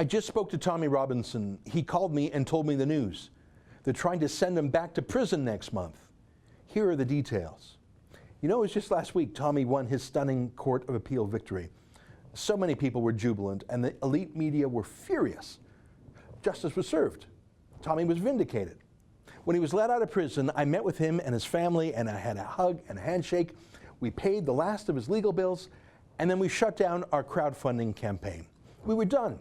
I just spoke to Tommy Robinson. He called me and told me the news. They're trying to send him back to prison next month. Here are the details. You know, it was just last week Tommy won his stunning Court of Appeal victory. So many people were jubilant, and the elite media were furious. Justice was served. Tommy was vindicated. When he was let out of prison, I met with him and his family, and I had a hug and a handshake. We paid the last of his legal bills, and then we shut down our crowdfunding campaign. We were done.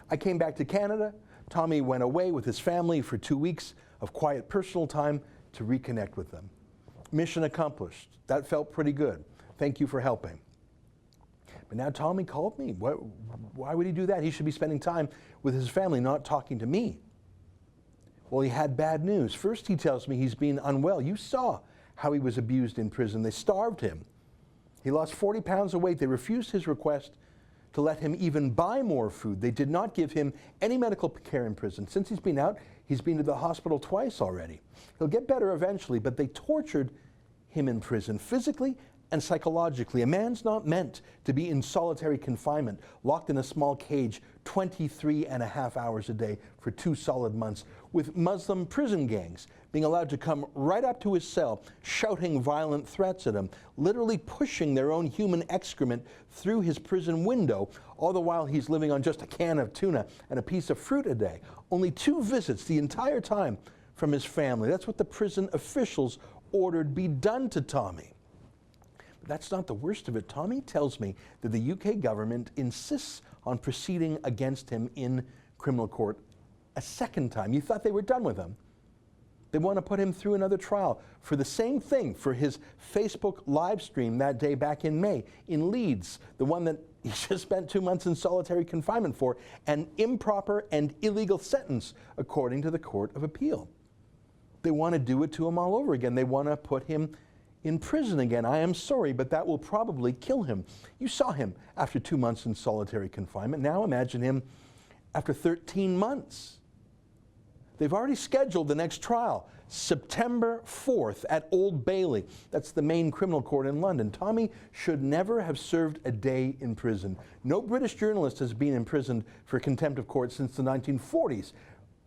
I came back to Canada. Tommy went away with his family for 2 weeks of quiet personal time to reconnect with them. Mission accomplished. That felt pretty good. Thank you for helping. But now Tommy called me. Why would he do that? He should be spending time with his family, not talking to me. Well, he had bad news. First, he tells me he's been unwell. You saw how he was abused in prison. They starved him. He lost 40 pounds of weight. They refused his request to let him even buy more food. They did not give him any medical care in prison. Since he's been out, he's been to the hospital twice already. He'll get better eventually, but they tortured him in prison, physically and psychologically. A man's not meant to be in solitary confinement, locked in a small cage 23.5 hours a day for 2 solid months, with Muslim prison gangs being allowed to come right up to his cell, shouting violent threats at him, literally pushing their own human excrement through his prison window, all the while he's living on just a can of tuna and a piece of fruit a day. Only 2 visits the entire time from his family. That's what the prison officials ordered be done to Tommy. But that's not the worst of it. Tommy tells me that the UK government insists on proceeding against him in criminal court a second time. You thought they were done with him. They want to put him through another trial for the same thing, for his Facebook live stream that day back in May in Leeds, the one that he just spent 2 months in solitary confinement for, an improper and illegal sentence, according to the Court of Appeal. They want to do it to him all over again. They want to put him in prison again. I am sorry, but that will probably kill him. You saw him after 2 months in solitary confinement. Now imagine him after 13 months. They've already scheduled the next trial, September 4th at Old Bailey. That's the main criminal court in London. Tommy should never have served a day in prison. No British journalist has been imprisoned for contempt of court since the 1940s.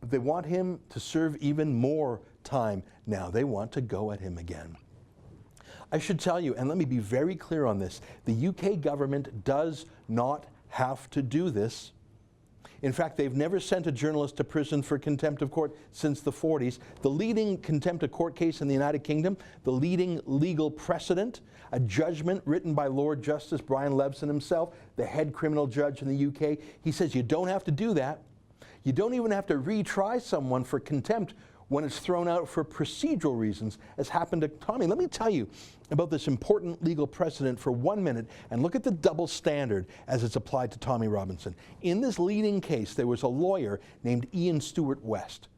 But they want him to serve even more time now. They want to go at him again. I should tell you, and let me be very clear on this, the UK government does not have to do this. In fact, they've never sent a journalist to prison for contempt of court since the 40s. The leading contempt of court case in the United Kingdom, the leading legal precedent, a judgment written by Lord Justice Brian Levant himself, the head criminal judge in the UK. He says you don't have to do that. You don't even have to retry someone for contempt when it's thrown out for procedural reasons, as happened to Tommy. Let me tell you about this important legal precedent for 1 minute and look at the double standard as it's applied to Tommy Robinson. In this leading case, there was a lawyer named Ian Stewart West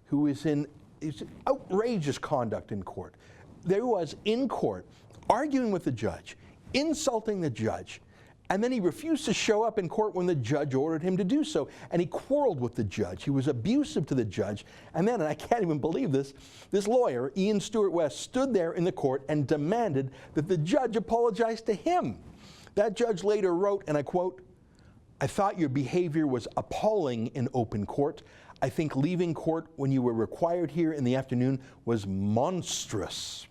who is in outrageous conduct in court. There he was in court arguing with the judge, insulting the judge, and then he refused to show up in court when the judge ordered him to do so. And he quarreled with the judge. He was abusive to the judge. And then, and I can't even believe this, this lawyer, Ian Stewart West, stood there in the court and demanded that the judge apologize to him. That judge later wrote, and I quote, "I thought your behavior was appalling in open court. I think leaving court when you were required here in the afternoon was monstrous."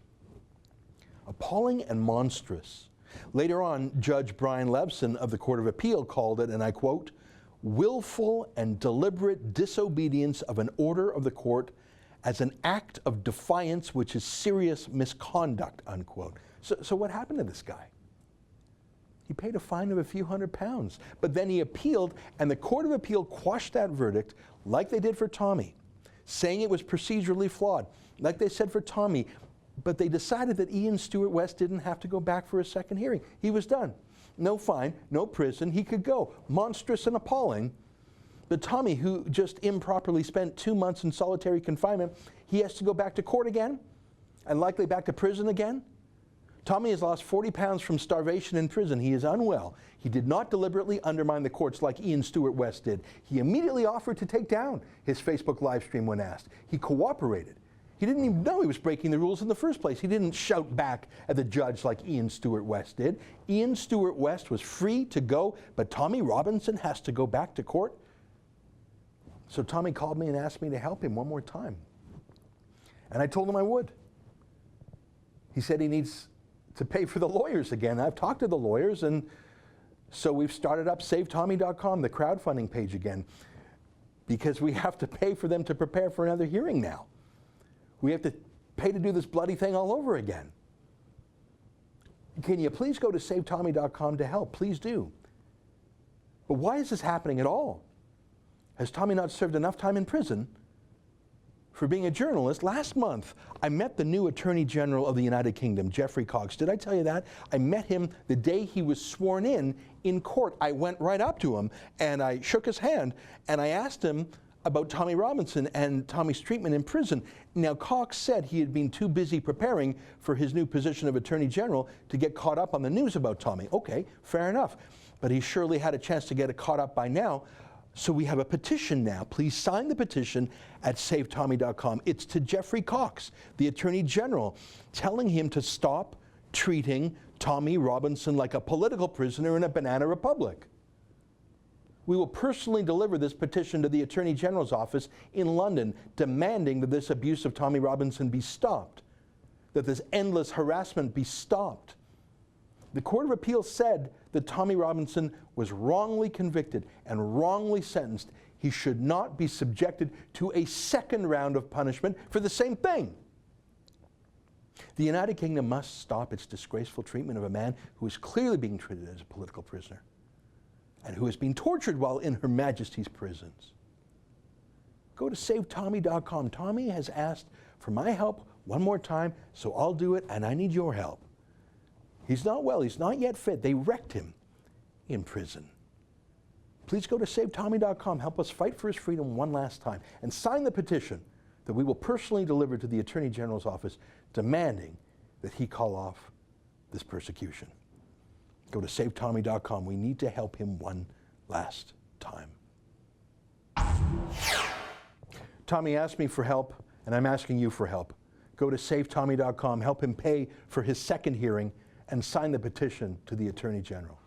Appalling and monstrous. Later on, Judge Brian Levant of the Court of Appeal called it, and I quote, "willful and deliberate disobedience of an order of the court as an act of defiance which is serious misconduct," unquote. So what happened to this guy? He paid a fine of a few £100, but then he appealed, and the Court of Appeal quashed that verdict like they did for Tommy, saying it was procedurally flawed, like they said for Tommy. But they decided that Ian Stewart West didn't have to go back for a second hearing. He was done. No fine, no prison, he could go. Monstrous and appalling. But Tommy, who just improperly spent 2 months in solitary confinement, he has to go back to court again and likely back to prison again. Tommy has lost 40 pounds from starvation in prison. He is unwell. He did not deliberately undermine the courts like Ian Stewart West did. He immediately offered to take down his Facebook live stream when asked. He cooperated. He didn't even know he was breaking the rules in the first place. He didn't shout back at the judge like Ian Stewart West did. Ian Stewart West was free to go, but Tommy Robinson has to go back to court. So Tommy called me and asked me to help him one more time. And I told him I would. He said he needs to pay for the lawyers again. I've talked to the lawyers, and so we've started up SaveTommy.com, the crowdfunding page again, because we have to pay for them to prepare for another hearing now. We have to pay to do this bloody thing all over again. Can you please go to SaveTommy.com to help? Please do. But why is this happening at all? Has Tommy not served enough time in prison for being a journalist? Last month, I met the new Attorney General of the United Kingdom, Geoffrey Cox. Did I tell you that? I met him the day he was sworn in court. I went right up to him and I shook his hand and I asked him about Tommy Robinson and Tommy's treatment in prison. Now, Cox said he had been too busy preparing for his new position of Attorney General to get caught up on the news about Tommy. Okay, fair enough. But he surely had a chance to get caught up by now. So we have a petition now. Please sign the petition at SaveTommy.com. It's to Geoffrey Cox, the Attorney General, telling him to stop treating Tommy Robinson like a political prisoner in a banana republic. We will personally deliver this petition to the Attorney General's office in London, demanding that this abuse of Tommy Robinson be stopped, that this endless harassment be stopped. The Court of Appeal said that Tommy Robinson was wrongly convicted and wrongly sentenced. He should not be subjected to a second round of punishment for the same thing. The United Kingdom must stop its disgraceful treatment of a man who is clearly being treated as a political prisoner and who is being tortured while in Her Majesty's prisons. Go to SaveTommy.com. Tommy has asked for my help one more time, so I'll do it, and I need your help. He's not well. He's not yet fit. They wrecked him in prison. Please go to SaveTommy.com. Help us fight for his freedom one last time. And sign the petition that we will personally deliver to the Attorney General's office, demanding that he call off this persecution. Go to SaveTommy.com. We need to help him one last time. Tommy asked me for help, and I'm asking you for help. Go to SaveTommy.com. Help him pay for his second hearing and sign the petition to the Attorney General.